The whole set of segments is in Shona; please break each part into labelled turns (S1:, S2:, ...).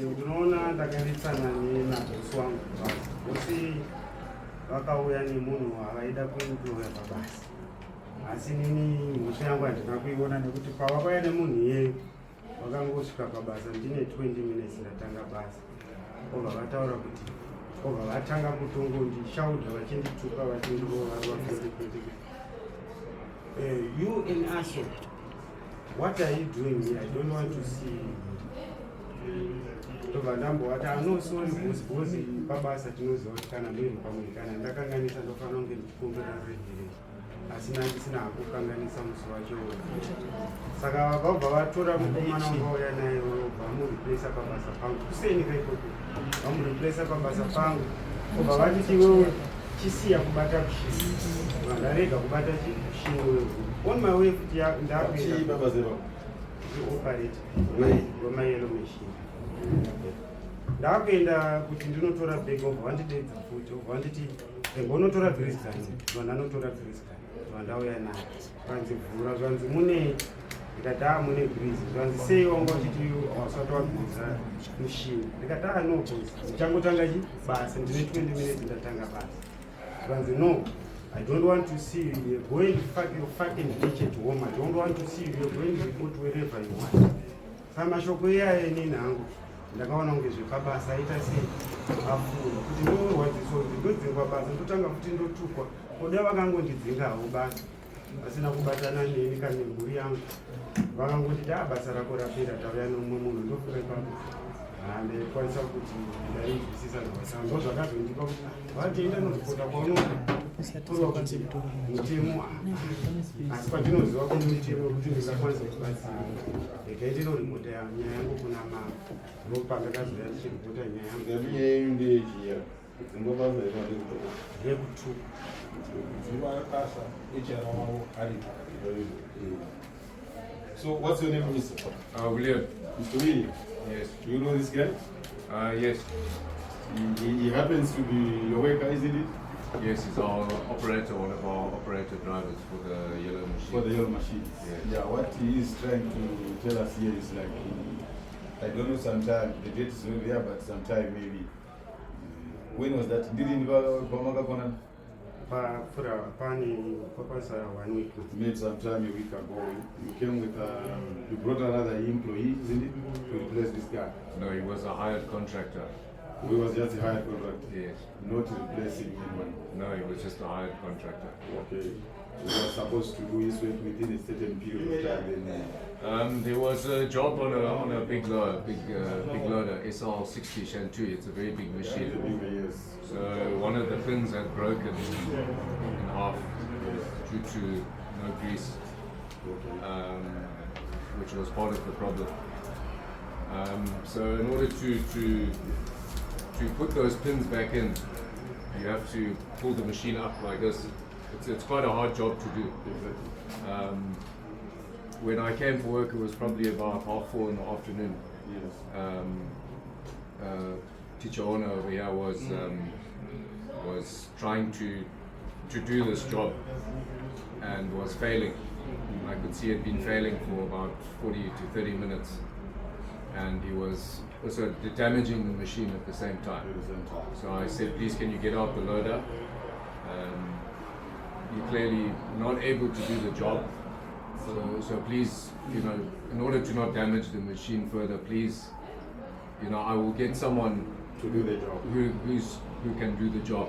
S1: Unoona ndakanditsana nabosi wangu bosi vakauya nemunhu avaida kuemploya pabasa, asi nini mhosva yangu handina kuiona nekuti pavakauya nemunhu iyeyo vakangosvika pabasa ndine 20 minutes ndatanga basa, obva vataura kuti obva vatanga kutongondishaudha vachindituka vachindorovarwafeeeee you in Aso, what are you doing here? I don't want to see you. Tobva ndambovati anosori bosi pabasa tinoziva kuti kana muri pamwe ndakanganisa ndofanira kunge ndichikumbira regereri, asi ndisina hakukanganisa musi wacho. Saka vabva vatora mukomana wangauya naye vamureplesa pabasa pangu kuseni kaikoko, vamureplesa pabasa pangu, obva vatiti wewe chisiya kubata kushini, ndarega kubata kushini wewe on my way kuti ndakuenda operate romayelo machine. Ndakuenda kuti ndinotora bag obva vandidedza futi, obva vanditi unotora grisgani, vandanotora grisgani vandauya naye, vanzi vhura, zvanzi mune, ndikati mune gris, zvanzi sei wanga uchiti wasati wagriza mushini, ndikati no bosi ndichangotanga basa ndine 20 minutes ndatanga basa, zvanzi no, I don't want to see you. You're going to fucking ditch at home. I don't want to see you. You're going to report wherever you want. Samashoko iya nini hangu ndakaona kunge zvepabasa aita sei afura kuti ndorwadziso ndinodzingwa basa ndotanga kuti ndotukwa koda vakangondidzingawo basa vasina kubatana neni kana mburi yangu, vakangoti basa rako rapera tauya nomumwe munhu ndofure papo handikwanisa kuti ndainzwisisa navasana ndo zvakazondipa kuti vachienda noripota kwaunoda kurwa kuti mutemo, asi pandinoziva kuti mutemo kuti ndingakwanisa kubatsira ndikaiti noripota nyaya yangu kuna nopandakazoya ndichiripota nyaya yangu ndeyekutu.
S2: So what's your name, Mr.?
S3: William.
S2: Mr. William?
S3: Yes.
S2: Do you know this guy?
S3: Yes.
S2: He happens to be your worker, isn't it?
S3: Yes, he's our operator, one of our operator drivers for the yellow machine.
S2: For the yellow machine.
S3: Yes.
S2: Yeah, what he is trying to tell us here is like, I don't know, sometime, the date is not there, but sometime maybe. When was that? Didn't you
S1: one week.
S2: Made some time a week ago. You came with you brought another employee, isn't it? To replace this guy.
S3: No, he was a hired contractor.
S2: He was just a hired contractor.
S3: Yes.
S2: Not replacing anyone.
S3: No, he was just a hired contractor.
S2: Okay. So he was supposed to do his work within a certain period of time. Then,
S3: there was a job on a big loader, big loader, SL60 Shantu. It's a very big machine.
S2: yes.
S3: So one of the pins had broken in half due to no grease, which was part of the problem. So in order to put those pins back in, you have to pull the machine up like this. It's quite a hard job to do. When I came for work, it was probably about 4:30 in the afternoon.
S2: Yes.
S3: Teacher owner over here was trying to do this job and was failing. I could see he'd been failing for about 40 to 30 minutes, and he was also damaging the machine at the same time. So I said, please, can you get out the loader? You're clearly not able to do the job. So please, in order to not damage the machine further, please, I will get someone
S2: to do the job
S3: who can do the job.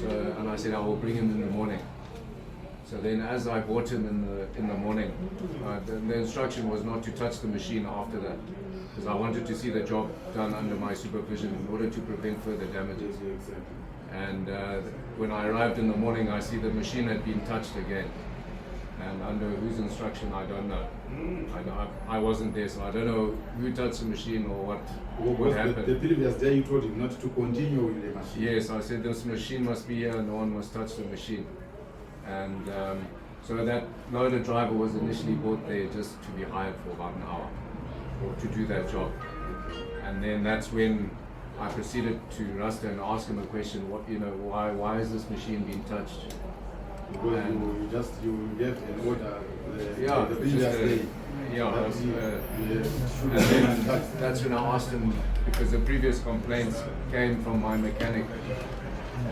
S3: So, and I said I will bring him in the morning. So then, as I brought him in the morning, the instruction was not to touch the machine after that, because I wanted to see the job done under my supervision in order to prevent further damages. And when I arrived in the morning, I see the machine had been touched again. And under whose instruction, I don't know. I wasn't there, so I don't know who touched the machine or what happened.
S2: The previous day you told him not to continue with the machine.
S3: Yes, I said this machine must be here, no one must touch the machine. And so that loader driver was initially brought there just to be hired for about an hour to do that job. And then that's when I proceeded to Rasta and ask him a question, why is this machine being touched?
S2: Because you gave an order the
S3: Yeah,
S2: previous day.
S3: Yeah,
S2: But,
S3: and then that's when I asked him, because the previous complaints came from my mechanic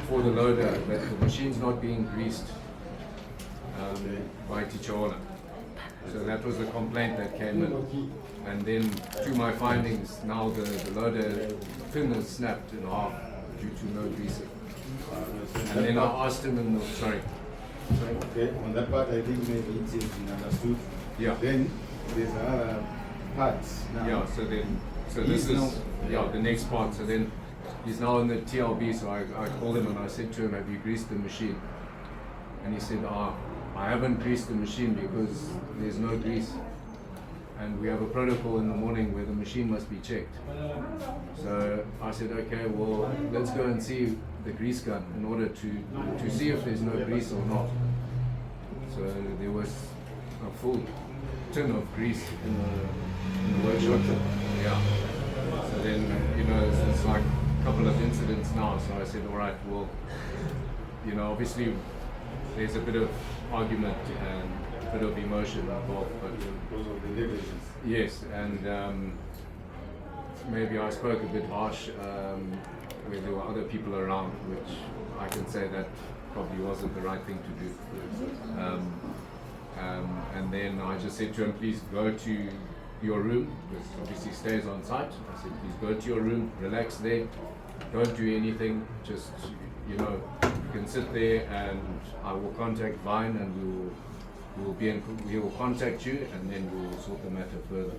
S3: for the loader that the machine's not being greased by Tichona. So that was the complaint that came in. And then to my findings, now the loader fin is snapped in half due to no greasing. And then I asked him in the, sorry.
S2: Okay, on that part I think maybe it's been understood.
S3: Yeah.
S2: Then there's another part now.
S3: Yeah, so this is the next part. So then he's now in the TLB, so I called him and I said to him, have you greased the machine? And he said, I haven't greased the machine because there's no grease. And we have a protocol in the morning where the machine must be checked. So I said, okay, well, let's go and see the grease gun in order to see if there's no grease or not. So there was a full tin of grease in the workshop. Yeah. So then, it's like a couple of incidents now. So I said, all right, well, obviously there's a bit of argument and a bit of emotion involved, but
S2: Because of the negligence.
S3: yes, and maybe I spoke a bit harsh where there were other people around, which I can say that probably wasn't the right thing to do. And then I just said to him, please go to your room, because obviously he stays on site. I said, please go to your room, relax there, don't do anything, just, you can sit there and I will contact Vine and we will contact you and then we will sort the matter further.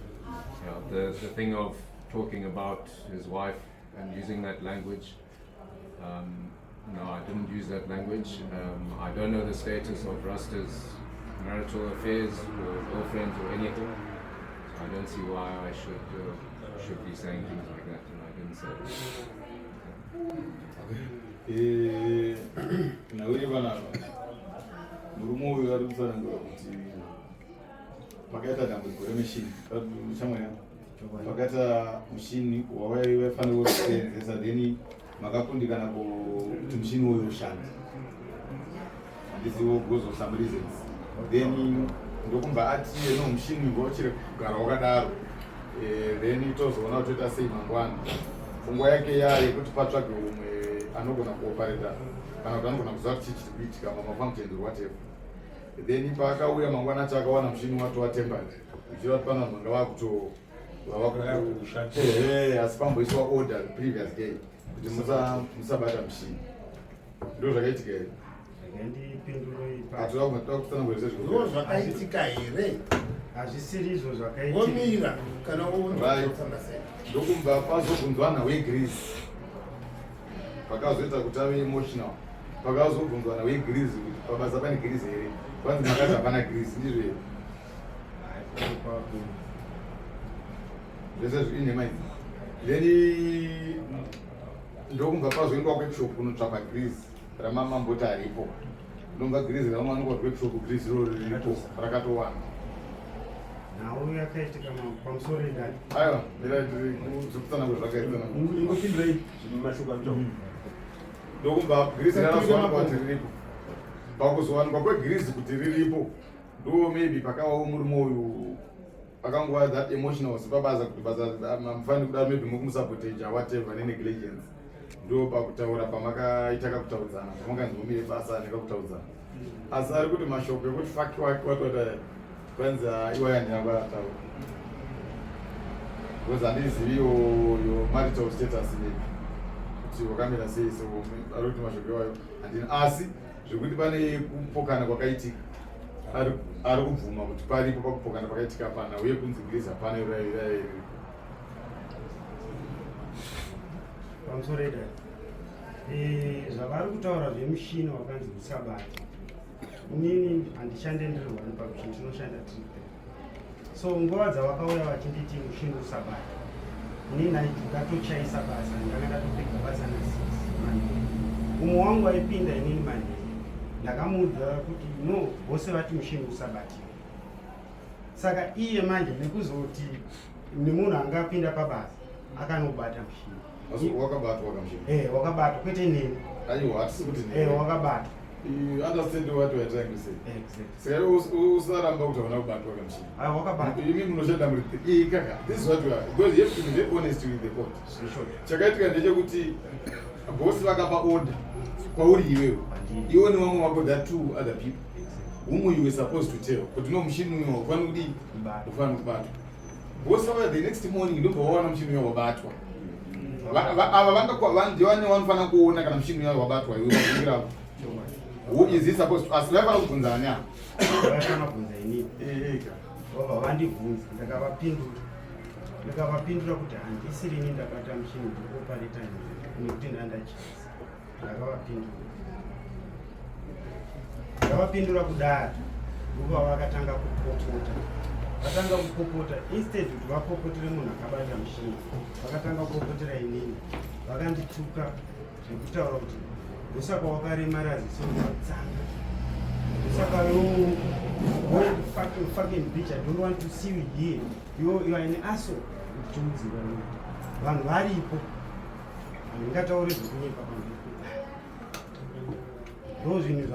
S3: Yeah, the thing of talking about his wife and using that language, no, I didn't use that language. I don't know the status of Rasta's marital affairs or girlfriends or anything. So I don't see why I should be saying things like that, and I didn't say it.
S2: Nauri vanapa murume uyu ari kutsanangura kuti pakaita dambudziko remishini shamwena pakaita mushini wavaifanira kuseenzesa then makakundikana kuti mushini uyu ushanda handizivo because of some reasons then ndokumba ati mushini ngochiri kugara wakadaro then tozoona kuti toita sei mangwana pfungwa yake yekuti patsvage umwe anogona kuopareta kana kuti anogona kuziva kuti chii chiri kuitika mamafunctions or whatever. Then paakauya mangwana acho akawana mushini wato watembered ichiva kuti pana mhanga asi pamboiswa order the previous day kuti musabata mushini. Ndo zvakaitika here.
S4: Ndizvo zvakaitika here.
S1: Hazvisiri izvo zvakaitika.
S4: Womira kana woonafamba sei.
S2: Ndokumba pazobvunzwana weGreece pakazoita kuti ave emotional. Pakazobvunzwana weGreece kuti pabasa pane Greece here. Kwanzi makati hapana Greece, ndizvo here. Zvese zviine maidzi. Then ndokumba pazoendwa workshop kunotsvaka Greece ramamamboti aripo. Ndomba Greece ramawanikwa workshop Greece roro riripo rakatowanda.
S1: Nhau yakaitika pamusoro edani.
S2: Aiwa, zvekutsanangura zvakaitana.
S4: Ingopindurei mashuka mutombo.
S2: Ndokumba Greece rakazowanikwa kuti riripo. Pakuzowanikwa kweGreece kuti riripo ndo maybe pakavawo murume uyu pakanguva that emotional sipabasa kuti basa mamufaniri kudaro maybe mukumusaboteja whatever nenegligence ndo pakutaura pamakaita kakutaudzana pamakanzomire basa nekakutaudzana asi ari kuti mashoko ekuti faki wake watota kwanza iwa yandinanga ataura because handizivi yo marital status maybe kuti wakamira sei so ari kuti mashoko iwayo handina asi zvekuti pane kupokana kwakaitika ari kubvuma kuti paripo pakupokana pakaitika pana uye kunzi Greece hapana irairi
S1: pamusoro edani. Zvavari kutaura zvemushini wakanzi usabata. Inini handishande ndiri one pamushini, tinoshanda tiri. So nguva dzavakauya vachinditi mushini usabata, inini ndatochaisa basa, ndanga ndatopedza basa na6 umwe wangu aipinda inini manheru. Ndakamuudza kuti no, vose vati mushini usabati. Saka iye manje nekuzoti nemunhu angapinda pabasa akanobata mushini.
S2: asi wakabatwa kamushini
S1: Wakabatwa kwete nini.
S2: aiwa hatisi kuti
S1: Wakabatwa.
S2: You understand what we are trying to say?
S1: Exactly.
S2: So, usaramba kuti hauna kubatwa kamushini.
S1: Wakabata.
S2: Imi munoshanda muri kaka. This is what we are, because you have to be very honest with the court. Chakaitika ndechekuti bosi vakapa order kwauri iwewe. Iwe nevamwe vako, there are 2 other people whom you were supposed to tell. Kuti no mushini uyo ufana kudi ufana kubatwa. Bosi vaka the next morning ndobva wawana mushini uyo wabatwa. Ava vanga ndivane vanofana kuona kana mushini uyo wabatwa iwe vakuingirapo. Who is he supposed to ask? Never kubvunza ani apa?
S1: Vakanabvunza inini. Vandibvunza ndakavapindura kuti handisiri ini ndakata mushini ndikopareta nekuti ndandachisa. Ndakavapindura kudaro ndobva vakatanga kupopota. Instead kuti vapopotere munhu akabata mushini, vakatanga kupopotera inini. Vakandituka zvekutaura kuti usaka wakaremara zisongotsanga. Usaka fucking bitch, I don't want to see you here. You are an asshole. Uchiudzira vanhu varipo. Ndingataure zvekunyika pamberi. Ndozvinhu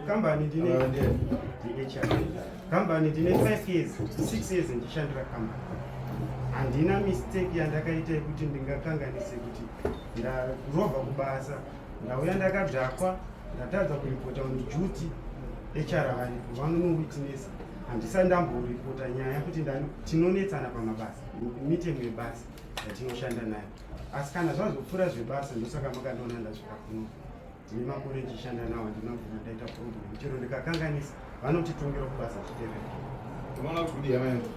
S1: kambani ndine HR. Kambani ndine 5 years, 6 years ndichishandira kambani. Handina mistake yandakaita yekuti ndingakanganise kuti ndarobva kubasa. Ndauya ndakadhakwa, ndatadza kuripota duty. HR varipo vanonowitness. Handisa ndamboripota nyaya kuti tinonetsana pamabasa, mitemo yebasa yatinoshanda nayo. Asi kana zvazopfuura zvebasa, ndosaka makandiona ndasvika kuno. Ndine makore ndichishanda nawo, ndinogona ndaita problem. Chero ndikakanganisa vanotitongera kubasa chitereka.
S2: Unoona kuti kudi yama yangu.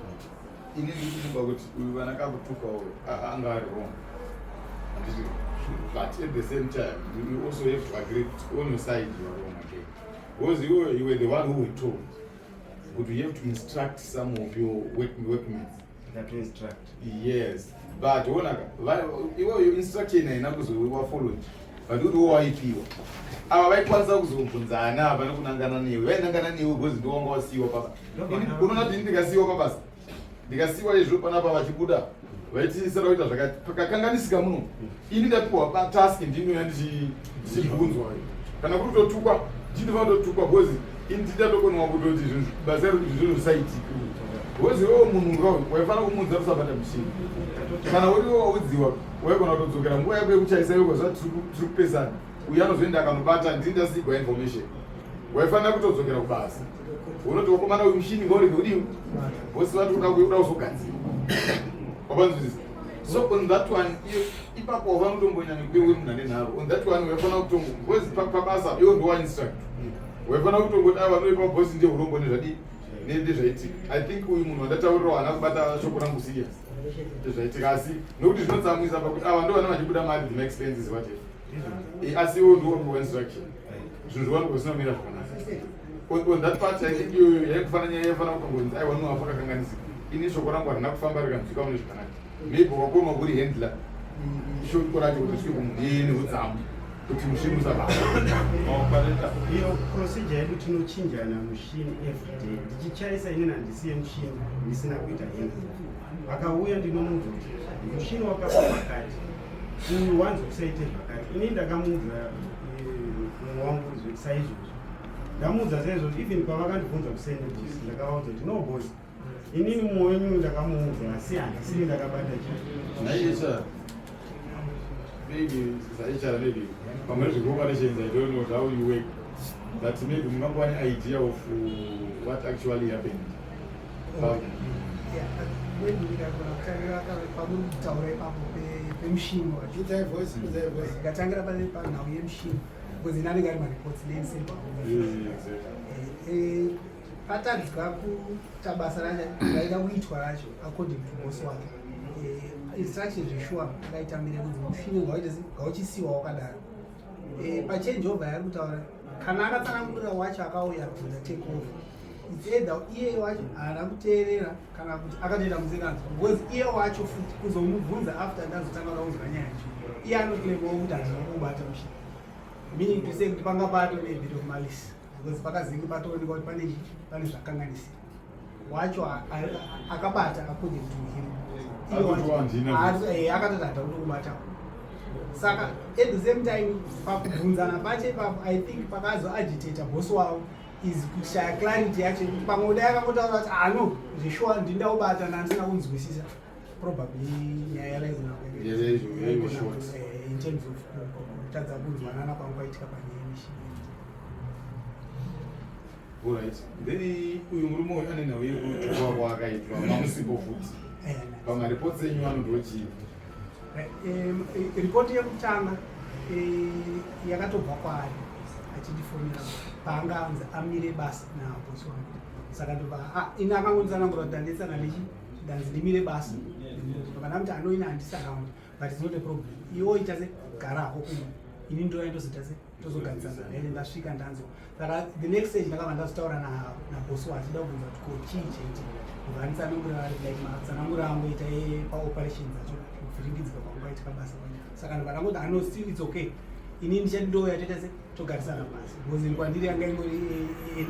S2: Inini ndikuba kuti uyu vanakakutuka uyu anga ari wrong. But at the same time, you also have to agree on your side you are wrong again. Because you were the one who were told. But you have to instruct some of your workmates.
S1: That to instruct.
S2: Yes. But your instruction inakuzowa followed. But you do waipiwa. Ava vaikwanisa kuzobvunzana apana kunangana newe. Vainangana newe because ndowanga wasiwa papa. Unoona kuti ndikasiwa papasa. Ndikasiwa izvo panapa vachibuda. Vaitiisira kuita zvakati pakakanganisika muno. Ini ndapiwa task ndinoya ndichibvunzwa. Kana kuti kutotukwa, ndinofanira kutotukwa because ini ndindatokona kutoti basa zvinhu zvisaitika. Because wewe munhu waifanira kumuudza usabata mushini. Kana uri waudziwa, waigona kutodzokera nguva yako yekuchaisa yoko tiri kupesana. Uyu anozoenda akanobata ndindasigwa information. Waifanira kutodzokera kubasa. Unoti wakomana uyu mushini ngaurege kudii? Bosi vati kuda kuzogadzira. So on that one, ipapo wavanotombonyanya kubewe munhare nharo. On that one, waifanira kutongo. Because pabasa, iwo ndo wa-instruct. Waifanira kutongoti ava vanoipa bosi ndiye urombo nezvadii? Nezvaitika. I think uyu munhu wandataurira haana kubata shoko rangu serious. Nezvaitika asi nokuti zvinotsamwisa pakuti ava ndo vana vachibuda mari dzine expenses whatever. Asi iwo ndo wa-instruction. Zvinhu zviwaniko zvinomira zvakanaka. On that part, I think yaifanira kutongonzi aiwa munhu wapakakanganisika. Ini shoko rangu harina kufamba rikanzwika mune zvakanaka. Maybe wakoma kuri handler. Shoko racho kuti svike kumudini utsamu. Kuti mushini usabata.
S1: Iyo procedure yedu tinochinjana mushini every day. Ndichichaisa inini handisiye mushini ndisina kuita handler. Akauya ndinomuudza kuti mushini wakapa zvakati. Uyu wanzi kusaite zvakati. Ini ndakamuudza mumwe wangu kuti saizvozvo. Ndamuudza saizvozvo even pavakandibvunza kusende bosi. Ndakavaudza kuti no bosi. Inini mumwe wenyu ndakamuudza asi handisiri ndakabata chinhu.
S2: Naisha. Maybe maybe pamwe zvekuoperations I don't know how you work. But maybe mungangova idea of what actually happened.
S5: Ndikagona kutangira pamutaura ipapo pemushini wacho. Ndikatangira panhau yemushini because inanenge ari maripoti neisimba. Patadzwa kuita basa racho raida kuitwa racho according to bosi wake. Instruction zveshuwa akaitambire kuti mushini ngauchisiwa wakadaro. Pachange over yari kutaura kana akatsanangurira wacho akauya kuzoita take over. It's either iye wacho haana kuteerera kana kuti akatoita muzikanzwa because iye wacho futi kuzomubvunza after ndazotanga kuuzwa nyaya yacho. Iye anoclaimawo kuti handina kubata mushini. Meaning to say kuti panga pato nebit of malice because pakazinge patooneka kuti pane zvakanganisira. Wacho akabata according to him. Akatotata kuti kubata. saka at the same time pakubvunzana pacho ipapo I think pakazoagitator bosi wavo is kushaya clarity yacho pamwe kudai akangotaura kuti no zveshuwa ndindaubata nandisina kunzwisisa probably nyaya
S2: very short.
S5: in terms of kutadza kunzwanana kwangwaitika panyaya yemishini.
S2: Alright. Then uyu murume uyu ane nhau yekutukwa kwakaitwa mamusipo futi pamaripoti enyu anodoti
S5: ripoti yekutanga yakatobva kwaari achidifonera paanga anzi amire basa nabosi wangu saka ndobva ini akangonditsanangura kuti danditsana nechi ndanzi ndimire basa kana kuti anoina handisi around but it's not a problem iwo ita segarako kumwe ini ndoyaindozita se tozogadzana ene ndasvika ndanzo saka the next stage ndakabva ndazitaura nabosi wacho da kubvunza kuti ko chii chaiti kubva nditsanangura like matsanangura angu ita paoperations acho kuvhiringidzika kwangaitika basa saka ndobva ndangoti still it's okay ini ndichandoya toita se togarisana basi because kwandiri yanga ingori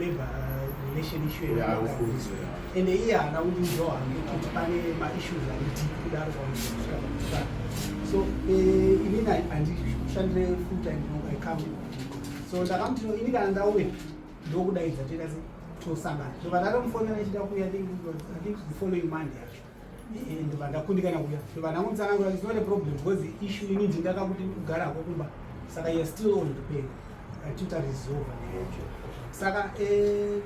S5: labor relation issue and iye haana kundizowa ngekuti pane maissues anditi kudaro kwausvika so inini handishandire full time I come so ndakamti ini kana ndauya ndokudaidza toita se tosangana ndobva ndatomufonera ichida kuuya I think the following Monday yacho ndobva ndakundikana kuya ndobva ndangomutsanangura it's not a problem because issue ini ndingakakuti kugarako kumba saka you're still on the pay tutaresolva neyacho saka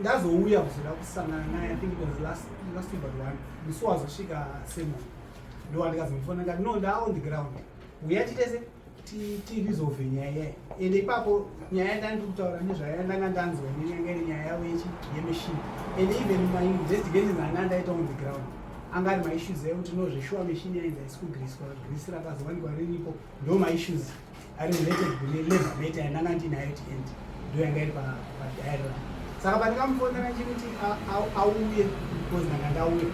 S5: ndazouya kuzoda kusangana naye I think it was last week but one musi wazosvika semon ndo ndikazomufona ngati no ndaa on the ground uya titese tiresolve nyaya yayo ende ipapo nyaya ndandiri kutaura nezvayo ndanga ndanzwa nenyanga ine nyaya yavo yemachine and even my investigations anandaita on the ground anga ari maissues ekuti no zveshuwa machine yainzi haisi kugriswa grisi rakazowanikwa riripo ndo maissues ari related kune labor matter yandanga ndinayo tiend ndo yanga iri padiagram saka pandikamufonera chikuti auye because ndanga ndauye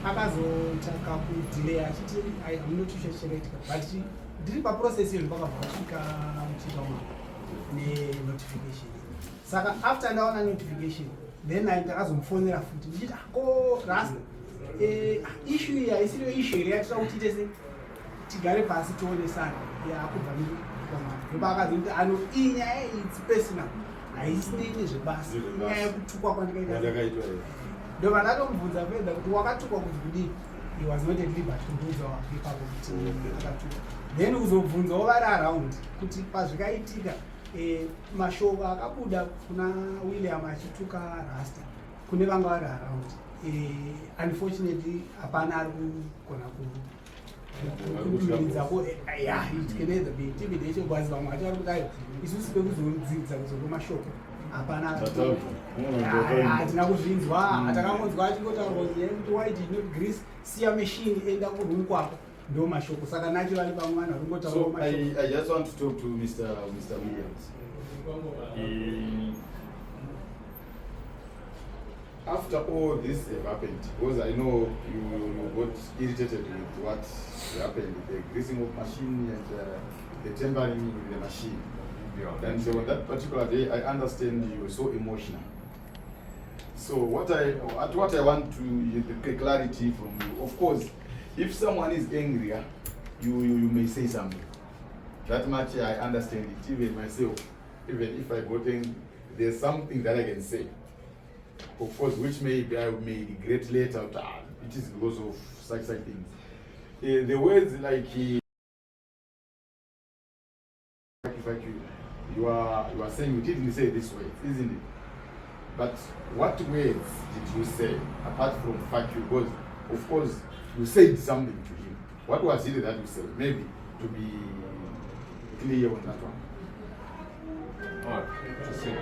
S5: akazotaka kudelay achiti amunotushacheretika but ndiri paprocess yezvo pakabva vasvika muchitama nenotification saka after ndaona notification then ndakazomufonera futi ndichiti ko rasta issue iyi haisiriyo issue here yatira kuti tese tigare pasi tionesana yakubva ndoba akazoti ano iyi nyaya its personal haisinei nezvebasa nyaya yekutukwa kwandikaita ndoba ndatomubvunza fedha kuti wakatukwa kuti kudii he was not at liberty kubvunza ipapo kuti akatukwa then kuzobvunzawo vari around kuti pazvikaitika mashoko akabuda kuna William achituka rasta kune vanga vari around unfortunately hapana ari kugona kudumidzako it can either be intimidation kwazi vamwe vacho vari kudai isusu pekuzodzidza kuzoko mashoko hapana hatina kuzvinzwa hatakangonzwa achikotaurwa kuti why did not grease siya machine enda kurungu kwako ndo mashoko saka nacho vari pamwe vanhu vari kungotaurawo mashoko.
S2: I just want to talk to Mr. Williams. After all this happened, because I know you got irritated with what happened, the greasing of machine and the tampering with the machine. Yeah. And so on that particular day, I understand you were so emotional. So what I want to get clarity from you, of course, if someone is angry, you may say something. That much I understand it. Even myself, even if I got angry, there's something that I can say. Of course, which maybe I may regret later. It is because of such things. The words like you are saying, you didn't say this way, isn't it? But what words did you say apart from fuck you? Because of course you said something to him. What was it that you said? Maybe to be clear on that one.
S3: Oh, just said,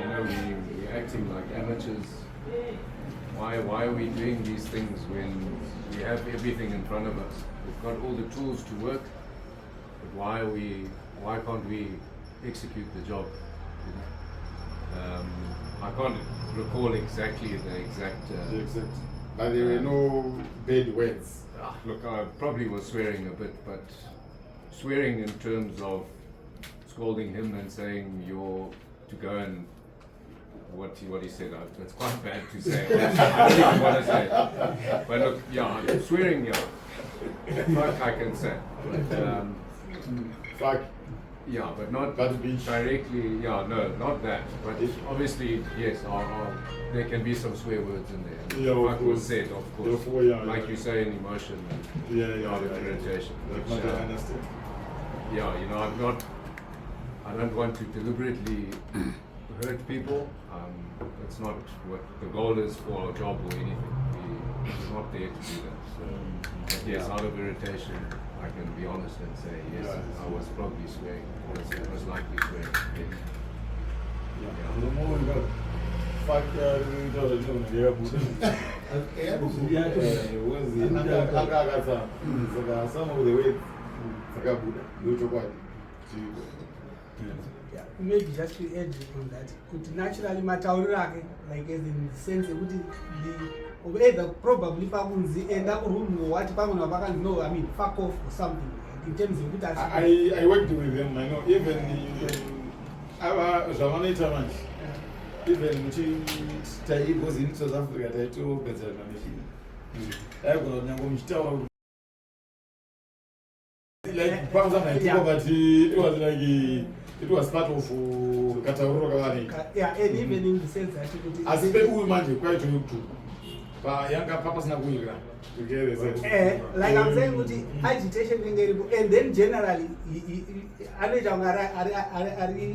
S3: we're acting like amateurs. Why are we doing these things when we have everything in front of us? We've got all the tools to work, but why can't we execute the job? I can't recall exactly the exact.
S2: But there were no bad words.
S3: Look, I probably was swearing a bit, but swearing in terms of scolding him and saying you're to go and what he said. It's quite bad to say. I don't even want to say it. But look, yeah, swearing, yeah, like I can say. But
S2: Fuck.
S3: Yeah, but not
S2: Got beach.
S3: directly. Yeah, no, not that. But obviously, yes, there can be some swear words in there.
S2: Yeah, of
S3: like was
S2: course.
S3: said, of course.
S2: Therefore, yeah,
S3: like
S2: yeah.
S3: you say, in emotion.
S2: Yeah.
S3: Irritation.
S2: That's
S3: Which,
S2: what I understand.
S3: yeah, you know, I don't want to deliberately hurt people. That's not what the goal is for our job or anything. We're not there to do that. So, but yes, out of irritation, I can be honest and say, yes, I was probably swearing. I was likely swearing. Maybe.
S2: The more we got, fuck, some of the way,
S5: Yeah, maybe just to add on that, could naturally mataurira like as in the sense that the either probably pakunzi end up room what pakunzi no, I mean fuck off or something in terms of it.
S2: I worked with them. I know even our Zamanaita man, even Tai was in South Africa. Tai to better machine. I go now go mishtawa. Like Pabasa, but it was like. It was part of Katauro Kawani.
S5: Yeah, and even in the sense that
S2: as if they would imagine quite to look to. But younger papas na kuigra.
S5: Like I'm saying, with the agitation and then generally, are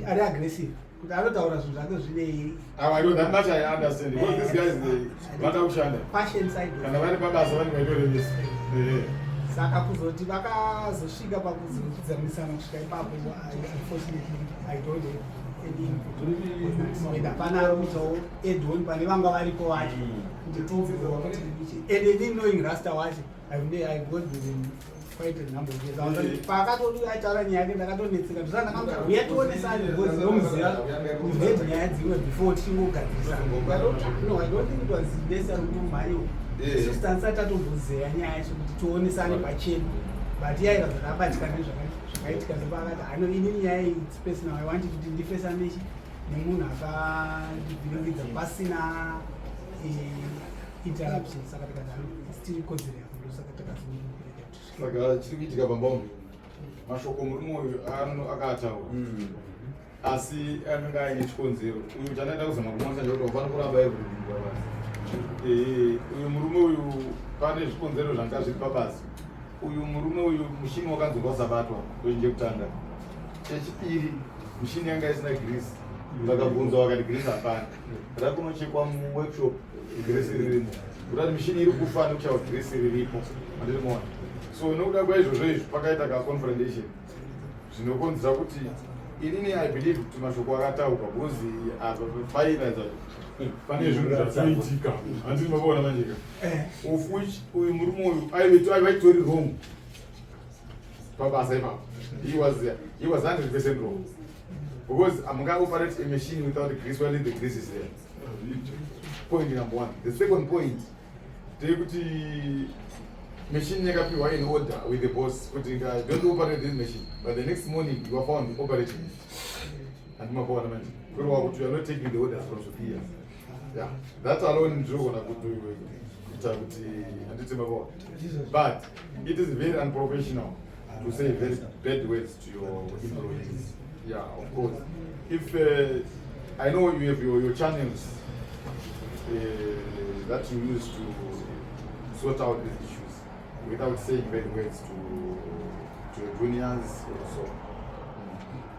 S5: aggressive. I don't
S2: know that much I understand. Because this guy is the
S5: passion side.
S2: And the very Pabasa when we're doing this.
S5: Saka kuzoti vakazosvika pakuzamisana kusvika ipapo. Unfortunately I don't have any input and hapana kuitawo edhoni pane vanga varipo vacho kuti tidzidzwa kuti and then knowing Rasta wacho I've worked with him quite a number of years. Pakatodi aitaura nyaya yake ndakatonetseka ndosaka ndakamutsa uya tionesane because nomuziva kuzeti nyaya dzimwe before tichingogadzirisa. No, I don't think it was necessary kuti mumhanyiwe substance atatombozeya nyaya yacho kuti tionesane pachena but yaira zvakabatika nezvakaitika ndopakati hano inini nyaya its personal I wanted kuti ndifesane nemunhu akandivhiringidza pasina interruption saka tikati still kodzero yako ndosaka
S2: saka chiri kuitika pambombe mashoko murume uyu akataura asi anenge aine chikonzero uyu chanoita kuzama kumonesa ndekuti wafana kuramba everything uyu murume uyu pane zvikonzero zvanga zviri pabasa. Uyu murume uyu mushini wakanzi wasabatwa ndoinje kutanga. Chechipiri mushini yanga isina grease. Vakabvunzwa vakati grease hapana. Rakunochekwa muworkshop grease ririmo. Kuti mushini iri kufa nekuchaiwa grease riripo. Andirimuona. So nokuda kwaizvozvo izvi pakaita kaconfrontation. Zvinokonzera kuti inini I believe kuti mashoko akataurwa because fainaiza pane zvinhu zvatoitika handiri makuona manjika of which uyu murume uyu aivatori wrong pabasa ipapo. He was 100% wrong because amungaoperate a machine without grease while the grease is there. Point number one. The second point ndeyekuti machine yakapiwa in order with the boss kuti don't operate this machine but the next morning you are found operating it. And makuona manjika kurwa kuti you are not taking the orders from superior. Yeah, that alone ndizvogona kuita kuti handiti makuona. But it is very unprofessional to say very bad words to your employees. Yeah, of course. If I know you have your channels that you use to sort out these issues without saying bad words to your juniors or so.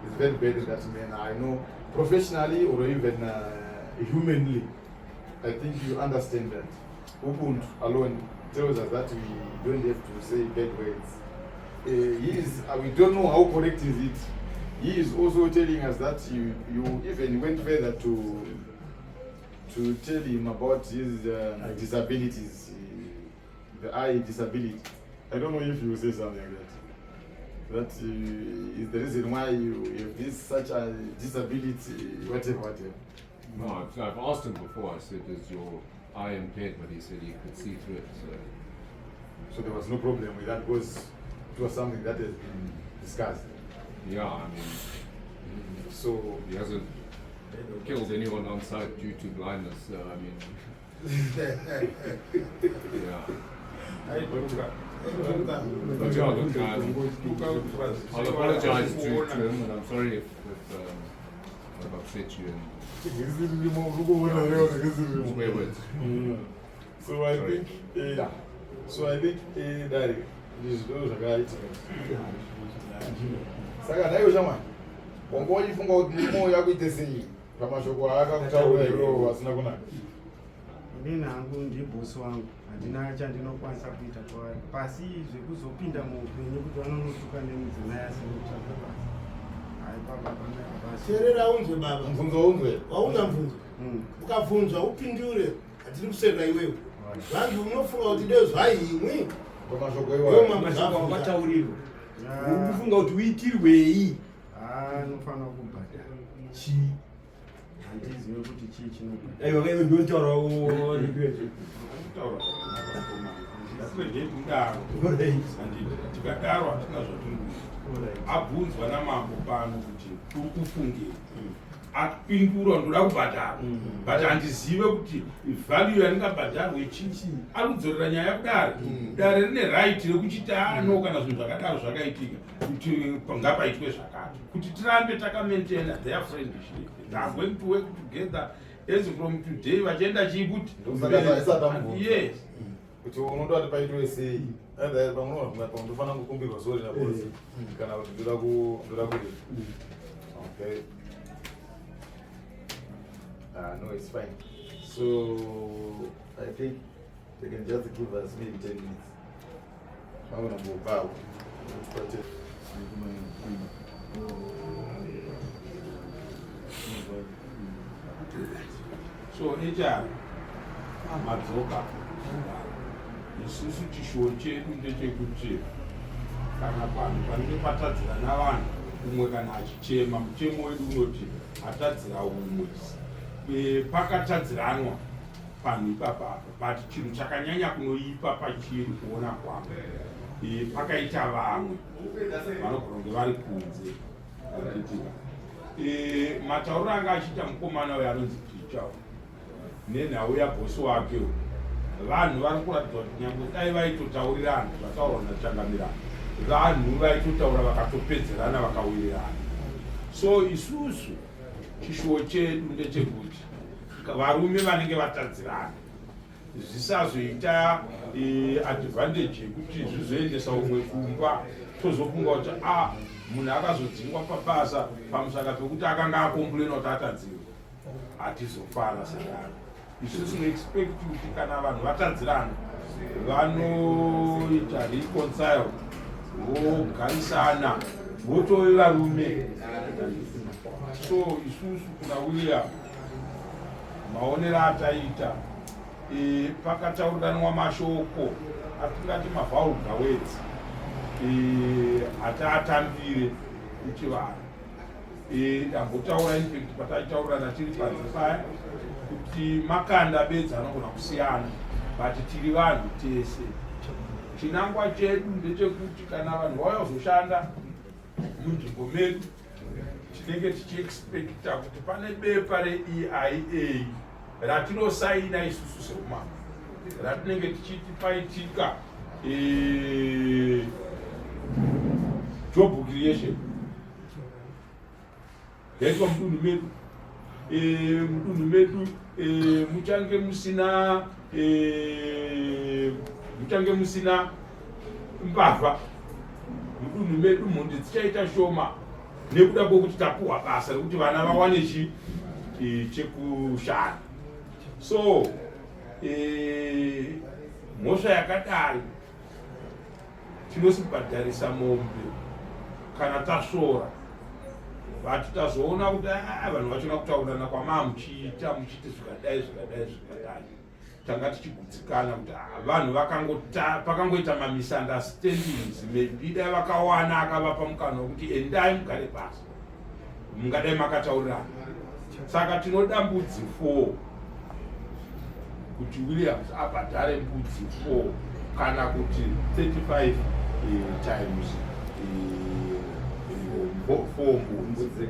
S2: It's very bad in that manner. I know professionally or even humanly, I think you understand that. Ubuntu alone tells us that we don't have to say bad words. We don't know how correct is it. He is also telling us that you even went further to tell him about his disabilities, the eye disability. I don't know if you will say something like that. That is the reason why you have this such a disability, whatever.
S3: No, I've asked him before. I said, "Is your eye impaired?" But he said he could see through it.
S2: So there was no problem with that because it was something that has been discussed.
S3: Yeah, I mean,
S2: so
S3: he hasn't killed anyone on site due to blindness. So I mean, yeah. I'll apologize to him, and I'm sorry if I've upset you and swear words.
S2: So I think, Daddy, this is right. Saka nayo jamani. Bongo jifunga utimo yako itesei. Kama shoko akakutaura iro wasina kuna.
S1: Ndina hangu ndibosi wangu. Handina chandinokwanisa kuita kwaari. Pasi zvekuzopinda muupenyu kuti vanonotuka nemuzina yasinotsvaka basa. Hai baba basi.
S4: Serera unzwe baba.
S2: Mvunzo unzwe.
S4: Wauna mvunzo. Ukabvunzwa upindure. Hatiri kuseka iwewe. Vantu unofunga kuti dei zvaimwi.
S2: Kama shoko iwa.
S6: Mashoko wakataurirwa. Unofunga kuti uitirwei?
S1: Nofana kubhadhara.
S6: Chi.
S1: Handizivi kuti chii chinobhadhara.
S6: Aiwa iwe ndiotaurawo ndipedze.
S7: Tikadaro hatina zvatinguita. Abvunzwa namambo pano kuti uri kufungei. Apindura ndoda kubhadhara. But handizive kuti value yaringabhadharwe chichi. Arikudzorera nyaya kudare. Dare rine right rekuchita ano kana zvinhu zvakadaro zvakaitika. Kuti ngapaitwe zvakati. Kuti tirambe takamaintaina their friendship. They are going to work together. As from today, vachienda chikuti. Yes.
S2: Kuti unoda kuti paitwe sei. Ende pamwe ndofana kukumbirwa sori na bosi. Kana kuti ndoda kuti. Okay. No, it's fine. So I think they can just give us maybe 10 minutes. I'm gonna go bow.
S7: So HR madzoka isusu chishuwo chedu ndechekuti kana panhu panenge patadzira navanhu umwe kana achichema mutemo wedu unoti atadzira umwe pakatadziranwa panhu ipapapa but chinhu chakanyanya kunoipa pachiri kuona kwavo pakaita vamwe vanogona kunge vari kunze matauriro anga achiita mukomana uyo anonzi ticha nenhau yabhosi wake vanhu vari kuratidza kuti nyange dai vaitotaurirana vataurwa nachangamirana vanhu vaitotaura vakatopedzerana vakawirirana. So isusu chishuwo chedu ndechekuti varume vanenge vatadzirana zvisazoita advantage yekuti zvizoendesa umwe kumba tozofunga kuti munhu akazodzingwa pabasa pamusaka pekuti akanga akomplena kuti atadzirwa. Hatizofara sadaro. Isusu tinoexpect kuti kana vanhu vatadzirana vanoita reconcile vogarisana votove varume. So isusu kuna William maonero ataita pakatauriranwa mashoko atingati mavhulgar words ataatambire kuti vanhu dambotaura infact pataitaurana tiri panze paya kuti makanda bedzi anogona kusiyana but tiri vanhu tese. Chinangwa chedu ndechekuti kana vanhu vauya kuzoshanda munzvimbo medu tinenge tichiexpecta kuti pane bepa reEIA ratinosaina isusu seumama ratinenge tichiti paitika job creation yaitwa mudunhu medu muchange musina mbavha mudunhu medu mhondi dzichaita shoma nekuda kwokuti tapuhwa basa rekuti vana vawane chekushanda. So mhosva yakadai tinosibhadharisa mombe kana tasvora but tazoona kuti vanhu vachona kutaurana kwamamuchiita muchiti zvikadai tanga tichigutsikana kuti vanhu pakangoita mamisunderstandings maybe dai vakawana akavapa mukana wekuti endai mugare basa mungadai makataurirana. Saka tinoda mbudzi 4 kuti Williams abhadhare mbudzi 4 kana kuti 35 times 4 mbudzi.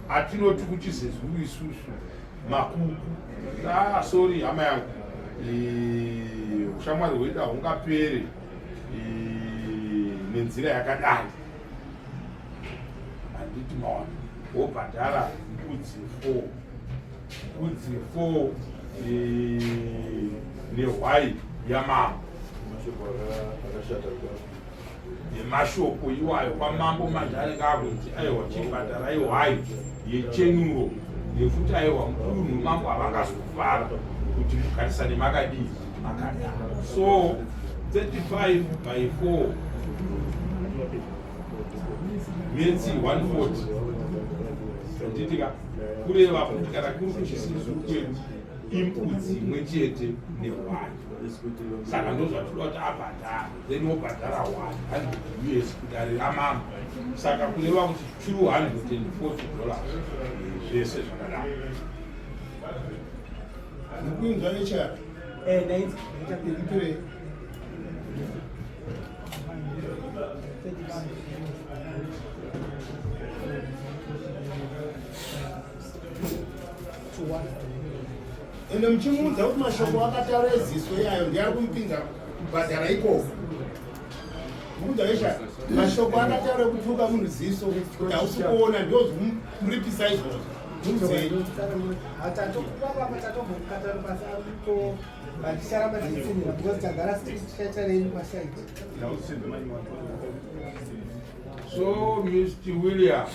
S7: Atinoti kuti zezuru isusu makuku sorry hama yangu ushamwari hwedu hahungapere nenzira yakadai. Handiti mawana wobhadhara mbudzi 4 nehwai yamambo yemashopu iwayo kwamambo manje anenge akunzi aiwa chibhadhara ihwai yechenuro nekuti aiwa mudunhu mambo havangazofara kuti mugarisane makadii makadaro. So 35/4 means 140. Nditika kureva kuti kana kuri kuchisizwe kwedu impudzi imwe chete nehwai. Saka ndozvatinoda kuti abhadhara, then wobhadhara 100 US kuti ari ramambo. Saka kureva kuti $240 zvese zvakadaro.
S4: Mukuinzwa nechari? Ende muchimuudza kuti mashoko akataura eziso yayo ndiari kumupinza kubhadhara ikoko. Mukuudza nesha mashoko akataura kutuka munhu ziso kuti hausi kuona ndozomuripisa izvozvo.
S7: So, Mr. William,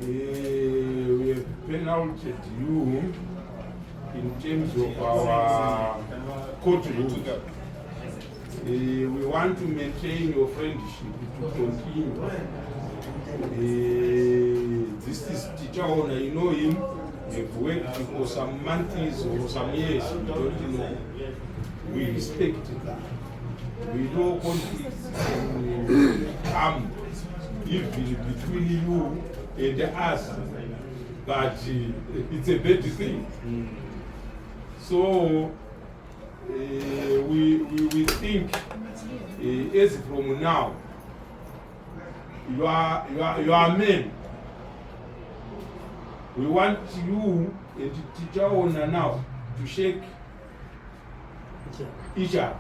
S7: we have penalized you in terms of our court rules. We want to maintain your friendship to continue. This is teacher owner, you know him. We've worked for some months or some years, we don't know. We respect that. We know conflicts come even between you and us, but it's a bad thing. So we think as from now, you are men. We want you and the teacher owner now to shake each other.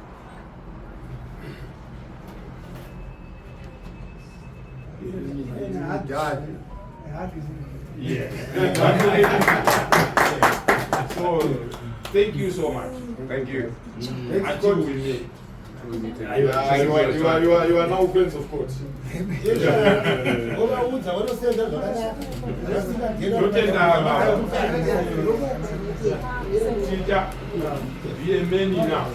S7: Yes. So thank you so much.
S2: Thank you.
S7: Until we meet.
S2: You are now friends of court.
S7: Teacher, be a man now.